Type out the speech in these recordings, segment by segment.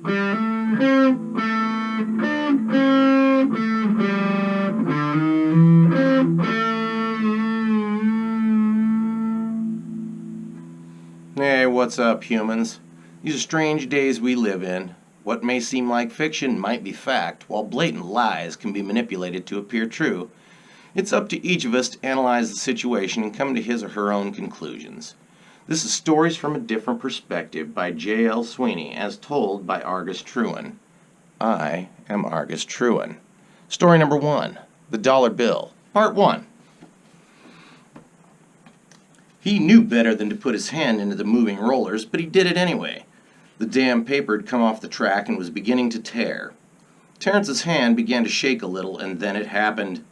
Hey, what's up, humans? These are strange days we live in. What may seem like fiction might be fact, while blatant lies can be manipulated to appear true. It's up to each of us to analyze the situation and come to his or her own conclusions. This is Stories from a Different Perspective by J.L. Sweeney, as told by Argus Truin. I am Argus Truin. Story number 1, The Dollar Bill, Part 1. He knew better than to put his hand into the moving rollers, but he did it anyway. The damn paper had come off the track and was beginning to tear. Terrence's hand began to shake a little, and then it happened.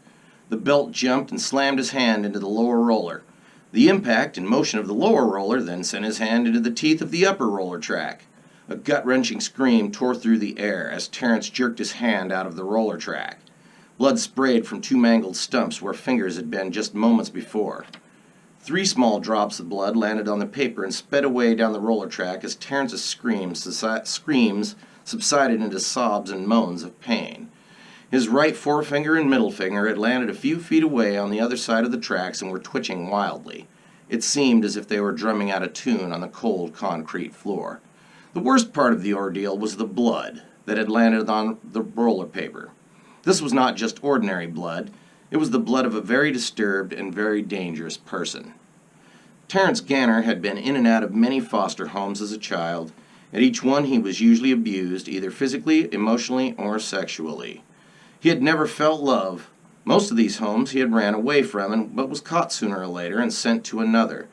The belt jumped and slammed his hand into the lower roller. The impact and motion of the lower roller then sent his hand into the teeth of the upper roller track. A gut-wrenching scream tore through the air as Terrence jerked his hand out of the roller track. Blood sprayed from 2 mangled stumps where fingers had been just moments before. 3 small drops of blood landed on the paper and sped away down the roller track as Terrence's screams subsided into sobs and moans of pain. His right forefinger and middle finger had landed a few feet away on the other side of the tracks and were twitching wildly. It seemed as if they were drumming out a tune on the cold concrete floor. The worst part of the ordeal was the blood that had landed on the roller paper. This was not just ordinary blood. It was the blood of a very disturbed and very dangerous person. Terrence Ganner had been in and out of many foster homes as a child. At each one he was usually abused, either physically, emotionally, or sexually. He had never felt love. Most of these homes he had ran away from, but was caught sooner or later and sent to another.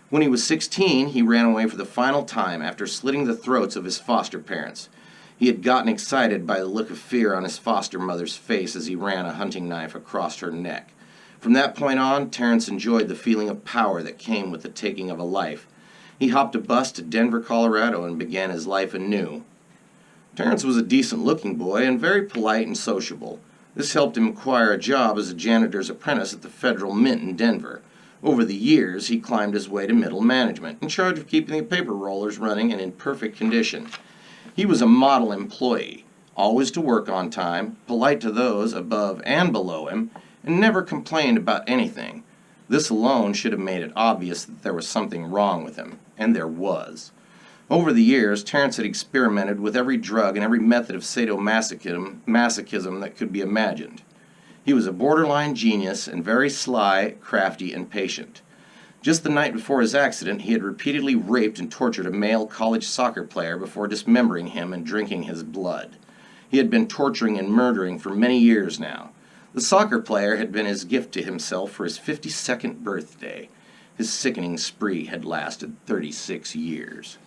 When he was 16, he ran away for the final time after slitting the throats of his foster parents. He had gotten excited by the look of fear on his foster mother's face as he ran a hunting knife across her neck. From that point on, Terrence enjoyed the feeling of power that came with the taking of a life. He hopped a bus to Denver, Colorado, and began his life anew. Terrence was a decent-looking boy and very polite and sociable. This helped him acquire a job as a janitor's apprentice at the Federal Mint in Denver. Over the years, he climbed his way to middle management, in charge of keeping the paper rollers running and in perfect condition. He was a model employee, always to work on time, polite to those above and below him, and never complained about anything. This alone should have made it obvious that there was something wrong with him, and there was. Over the years, Terrence had experimented with every drug and every method of sadomasochism that could be imagined. He was a borderline genius and very sly, crafty, and patient. Just the night before his accident, he had repeatedly raped and tortured a male college soccer player before dismembering him and drinking his blood. He had been torturing and murdering for many years now. The soccer player had been his gift to himself for his 52nd birthday. His sickening spree had lasted 36 years.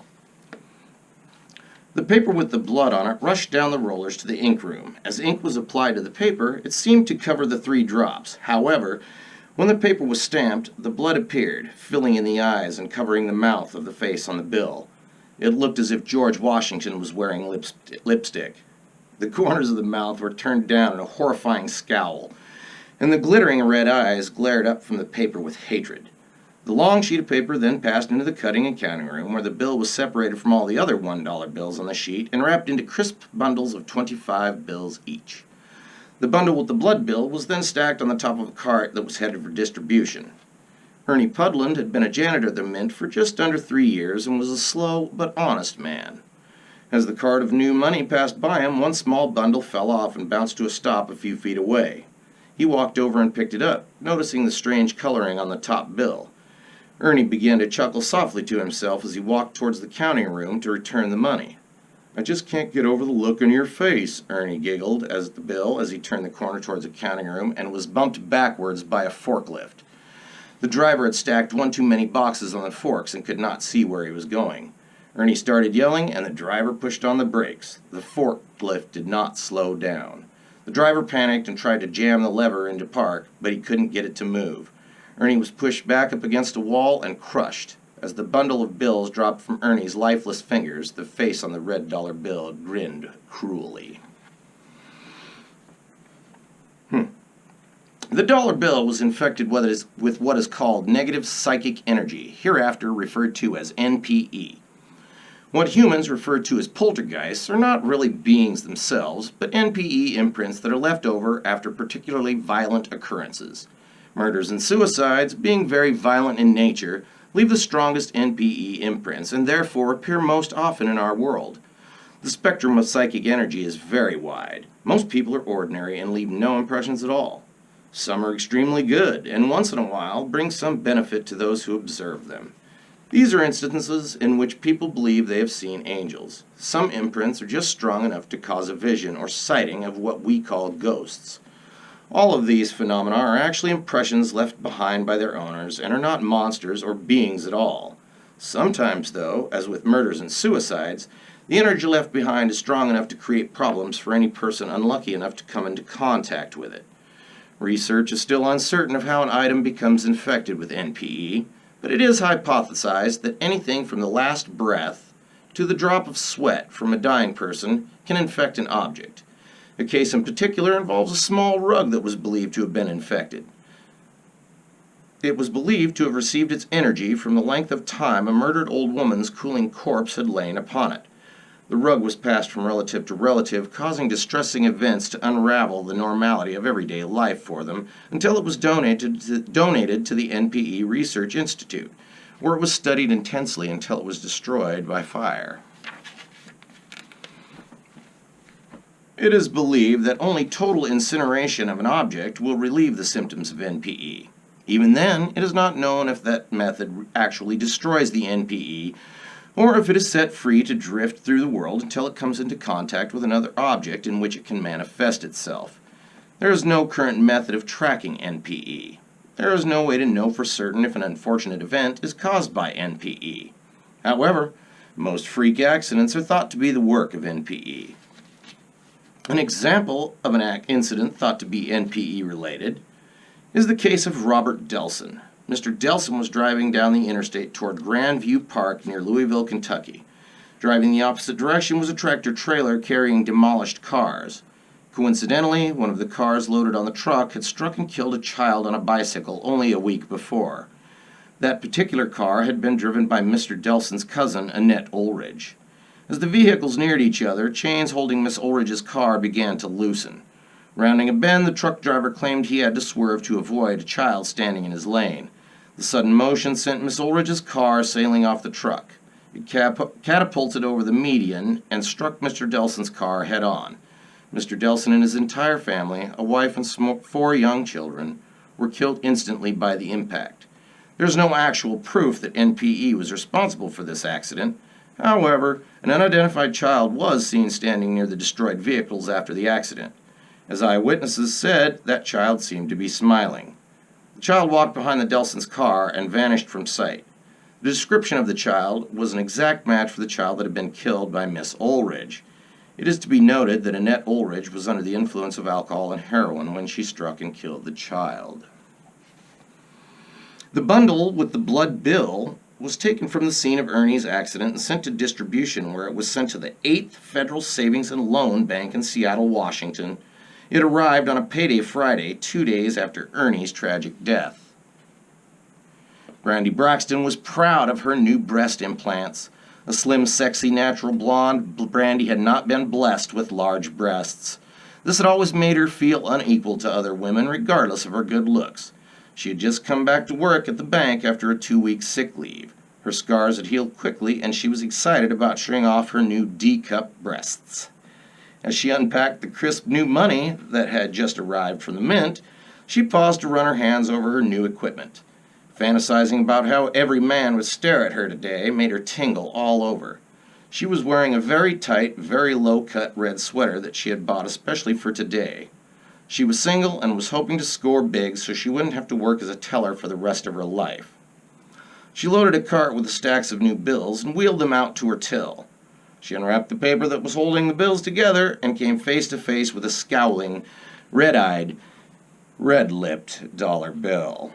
The paper with the blood on it rushed down the rollers to the ink room. As ink was applied to the paper, it seemed to cover the 3 drops. However, when the paper was stamped, the blood appeared, filling in the eyes and covering the mouth of the face on the bill. It looked as if George Washington was wearing lipstick. The corners of the mouth were turned down in a horrifying scowl, and the glittering red eyes glared up from the paper with hatred. The long sheet of paper then passed into the cutting and counting room, where the bill was separated from all the other $1 bills on the sheet and wrapped into crisp bundles of 25 bills each. The bundle with the blood bill was then stacked on the top of a cart that was headed for distribution. Ernie Pudland had been a janitor at the Mint for just under 3 years and was a slow but honest man. As the cart of new money passed by him, one small bundle fell off and bounced to a stop a few feet away. He walked over and picked it up, noticing the strange coloring on the top bill. Ernie began to chuckle softly to himself as he walked towards the counting room to return the money. "I just can't get over the look on your face," Ernie giggled as he turned the corner towards the counting room and was bumped backwards by a forklift. The driver had stacked one too many boxes on the forks and could not see where he was going. Ernie started yelling, and the driver pushed on the brakes. The forklift did not slow down. The driver panicked and tried to jam the lever into park, but he couldn't get it to move. Ernie was pushed back up against a wall and crushed. As the bundle of bills dropped from Ernie's lifeless fingers, the face on the red dollar bill grinned cruelly. The dollar bill was infected with what is called negative psychic energy, hereafter referred to as NPE. What humans refer to as poltergeists are not really beings themselves, but NPE imprints that are left over after particularly violent occurrences. Murders and suicides, being very violent in nature, leave the strongest NPE imprints and therefore appear most often in our world. The spectrum of psychic energy is very wide. Most people are ordinary and leave no impressions at all. Some are extremely good, and once in a while bring some benefit to those who observe them. These are instances in which people believe they have seen angels. Some imprints are just strong enough to cause a vision or sighting of what we call ghosts. All of these phenomena are actually impressions left behind by their owners and are not monsters or beings at all. Sometimes, though, as with murders and suicides, the energy left behind is strong enough to create problems for any person unlucky enough to come into contact with it. Research is still uncertain of how an item becomes infected with NPE, but it is hypothesized that anything from the last breath to the drop of sweat from a dying person can infect an object. A case in particular involves a small rug that was believed to have been infected. It was believed to have received its energy from the length of time a murdered old woman's cooling corpse had lain upon it. The rug was passed from relative to relative, causing distressing events to unravel the normality of everyday life for them until it was donated to the NPE Research Institute, where it was studied intensely until it was destroyed by fire. It is believed that only total incineration of an object will relieve the symptoms of NPE. Even then, it is not known if that method actually destroys the NPE or if it is set free to drift through the world until it comes into contact with another object in which it can manifest itself. There is no current method of tracking NPE. There is no way to know for certain if an unfortunate event is caused by NPE. However, most freak accidents are thought to be the work of NPE. An example of an incident thought to be NPE related is the case of Robert Delson. Mr. Delson was driving down the interstate toward Grandview Park near Louisville, Kentucky. Driving the opposite direction was a tractor-trailer carrying demolished cars. Coincidentally, one of the cars loaded on the truck had struck and killed a child on a bicycle only a week before. That particular car had been driven by Mr. Delson's cousin, Annette Ulrich. As the vehicles neared each other, chains holding Miss Ulrich's car began to loosen. Rounding a bend, the truck driver claimed he had to swerve to avoid a child standing in his lane. The sudden motion sent Miss Ulrich's car sailing off the truck. It catapulted over the median and struck Mr. Delson's car head-on. Mr. Delson and his entire family, a wife and 4 young children, were killed instantly by the impact. There is no actual proof that NPE was responsible for this accident. However, an unidentified child was seen standing near the destroyed vehicles after the accident. As eyewitnesses said, that child seemed to be smiling. The child walked behind the Delson's car and vanished from sight. The description of the child was an exact match for the child that had been killed by Miss Ulrich. It is to be noted that Annette Ulrich was under the influence of alcohol and heroin when she struck and killed the child. The bundle with the blood bill was taken from the scene of Ernie's accident and sent to distribution, where it was sent to the 8th Federal Savings and Loan Bank in Seattle, Washington. It arrived on a payday Friday, 2 days after Ernie's tragic death. Brandy Braxton was proud of her new breast implants. A slim, sexy, natural blonde, Brandy had not been blessed with large breasts. This had always made her feel unequal to other women, regardless of her good looks. She had just come back to work at the bank after a 2-week sick leave. Her scars had healed quickly, and she was excited about showing off her new D-cup breasts. As she unpacked the crisp new money that had just arrived from the mint, she paused to run her hands over her new equipment. Fantasizing about how every man would stare at her today made her tingle all over. She was wearing a very tight, very low-cut red sweater that she had bought especially for today. She was single and was hoping to score big so she wouldn't have to work as a teller for the rest of her life. She loaded a cart with the stacks of new bills and wheeled them out to her till. She unwrapped the paper that was holding the bills together and came face to face with a scowling, red-eyed, red-lipped dollar bill.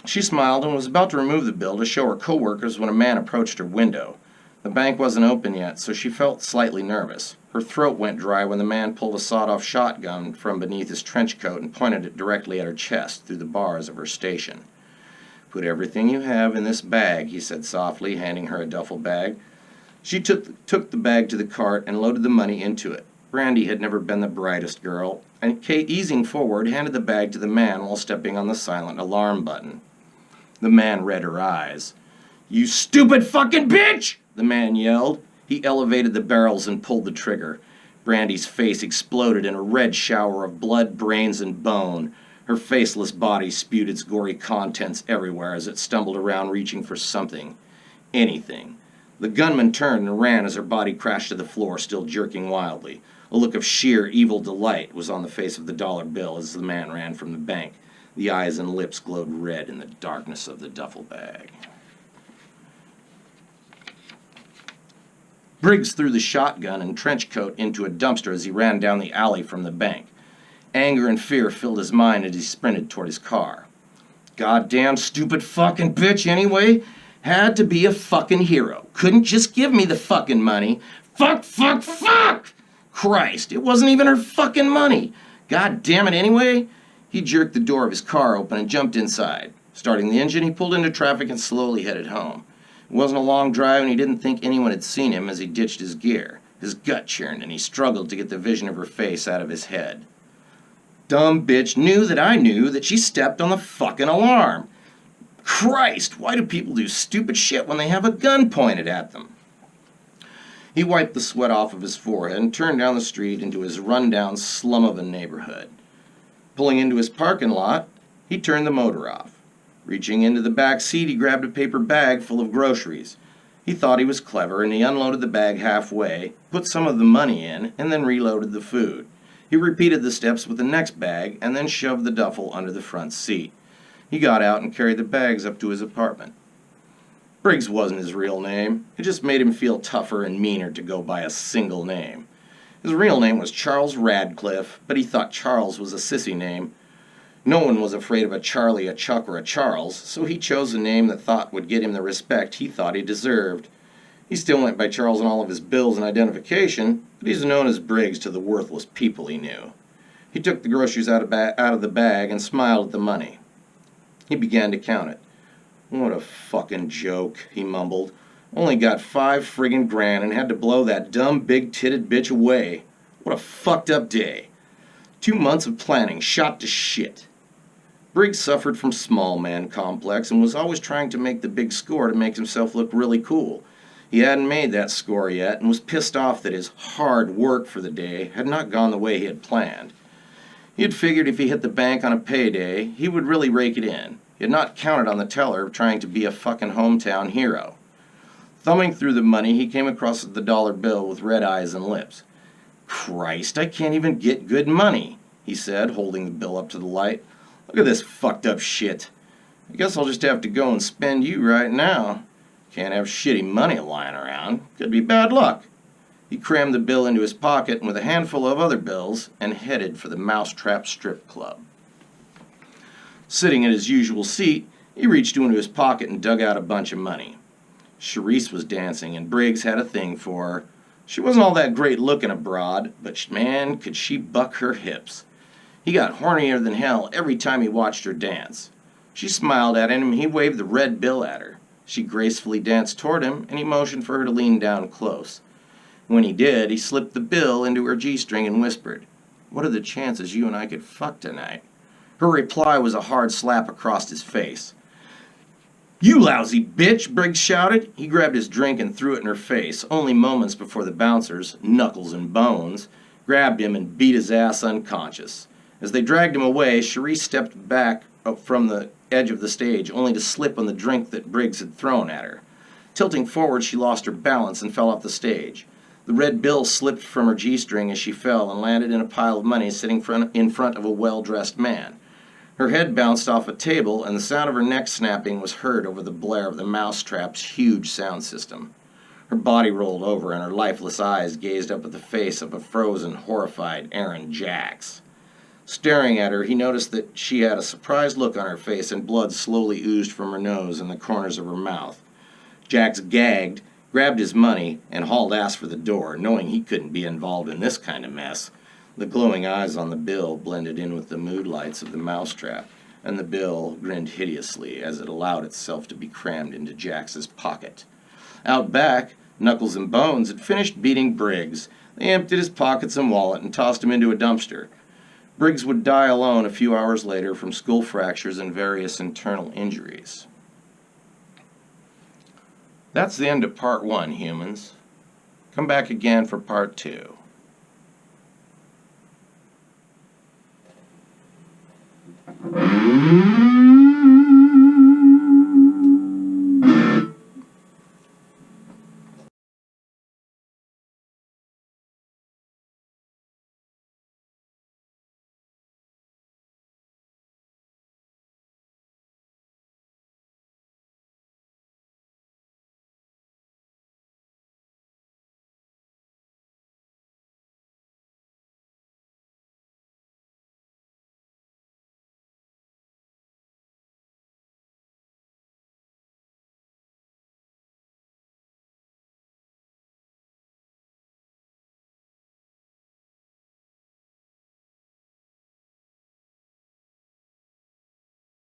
She smiled and was about to remove the bill to show her co-workers when a man approached her window. The bank wasn't open yet, so she felt slightly nervous. Her throat went dry when the man pulled a sawed-off shotgun from beneath his trench coat and pointed it directly at her chest through the bars of her station. "Put everything you have in this bag," he said softly, handing her a duffel bag. She took the bag to the cart and loaded the money into it. Brandy had never been the brightest girl, and Kate, easing forward, handed the bag to the man while stepping on the silent alarm button. The man read her eyes. "You stupid fucking bitch!" the man yelled. He elevated the barrels and pulled the trigger. Brandy's face exploded in a red shower of blood, brains, and bone. Her faceless body spewed its gory contents everywhere as it stumbled around reaching for something. Anything. The gunman turned and ran as her body crashed to the floor, still jerking wildly. A look of sheer evil delight was on the face of the dollar bill as the man ran from the bank. The eyes and lips glowed red in the darkness of the duffel bag. Briggs threw the shotgun and trench coat into a dumpster as he ran down the alley from the bank. Anger and fear filled his mind as he sprinted toward his car. Goddamn stupid fucking bitch anyway. Had to be a fucking hero. Couldn't just give me the fucking money. Fuck, fuck, fuck! Christ, it wasn't even her fucking money. God damn it anyway. He jerked the door of his car open and jumped inside. Starting the engine, he pulled into traffic and slowly headed home. It wasn't a long drive, and he didn't think anyone had seen him as he ditched his gear. His gut churned, and he struggled to get the vision of her face out of his head. Dumb bitch knew that she stepped on the fucking alarm. Christ, why do people do stupid shit when they have a gun pointed at them? He wiped the sweat off of his forehead and turned down the street into his run-down slum of a neighborhood. Pulling into his parking lot, he turned the motor off. Reaching into the back seat, he grabbed a paper bag full of groceries. He thought he was clever, and he unloaded the bag halfway, put some of the money in, and then reloaded the food. He repeated the steps with the next bag, and then shoved the duffel under the front seat. He got out and carried the bags up to his apartment. Briggs wasn't his real name. It just made him feel tougher and meaner to go by a single name. His real name was Charles Radcliffe, but he thought Charles was a sissy name. No one was afraid of a Charlie, a Chuck, or a Charles, so he chose a name that thought would get him the respect he thought he deserved. He still went by Charles on all of his bills and identification, but he's known as Briggs to the worthless people he knew. He took the groceries out of the bag and smiled at the money. He began to count it. What a fucking joke, he mumbled. Only got 5 friggin' grand and had to blow that dumb big-titted bitch away. What a fucked up day. 2 months of planning shot to shit. Briggs suffered from small man complex and was always trying to make the big score to make himself look really cool. He hadn't made that score yet and was pissed off that his hard work for the day had not gone the way he had planned. He had figured if he hit the bank on a payday, he would really rake it in. He had not counted on the teller trying to be a fucking hometown hero. Thumbing through the money, he came across the dollar bill with red eyes and lips. Christ, I can't even get good money, he said, holding the bill up to the light. Look at this fucked up shit. I guess I'll just have to go and spend you right now. Can't have shitty money lying around. Could be bad luck. He crammed the bill into his pocket and with a handful of other bills and headed for the Mousetrap Strip Club. Sitting in his usual seat, he reached into his pocket and dug out a bunch of money. Charisse was dancing and Briggs had a thing for her. She wasn't all that great looking abroad, but man, could she buck her hips. He got hornier than hell every time he watched her dance. She smiled at him and he waved the red bill at her. She gracefully danced toward him and he motioned for her to lean down close. When he did, he slipped the bill into her G-string and whispered, "What are the chances you and I could fuck tonight?" Her reply was a hard slap across his face. "You lousy bitch," Briggs shouted. He grabbed his drink and threw it in her face, only moments before the bouncers, Knuckles and Bones, grabbed him and beat his ass unconscious. As they dragged him away, Charisse stepped back from the edge of the stage, only to slip on the drink that Briggs had thrown at her. Tilting forward, she lost her balance and fell off the stage. The red bill slipped from her G-string as she fell and landed in a pile of money sitting in front of a well-dressed man. Her head bounced off a table, and the sound of her neck snapping was heard over the blare of the Mousetrap's huge sound system. Her body rolled over, and her lifeless eyes gazed up at the face of a frozen, horrified Aaron Jacks. Staring at her, he noticed that she had a surprised look on her face, and blood slowly oozed from her nose and the corners of her mouth. Jacks gagged, grabbed his money, and hauled ass for the door, knowing he couldn't be involved in this kind of mess. The glowing eyes on the bill blended in with the mood lights of the Mousetrap, and the bill grinned hideously as it allowed itself to be crammed into Jax's pocket. Out back, Knuckles and Bones had finished beating Briggs. They emptied his pockets and wallet and tossed him into a dumpster. Briggs would die alone a few hours later from skull fractures and various internal injuries. That's the end of part 1, humans. Come back again for part 2.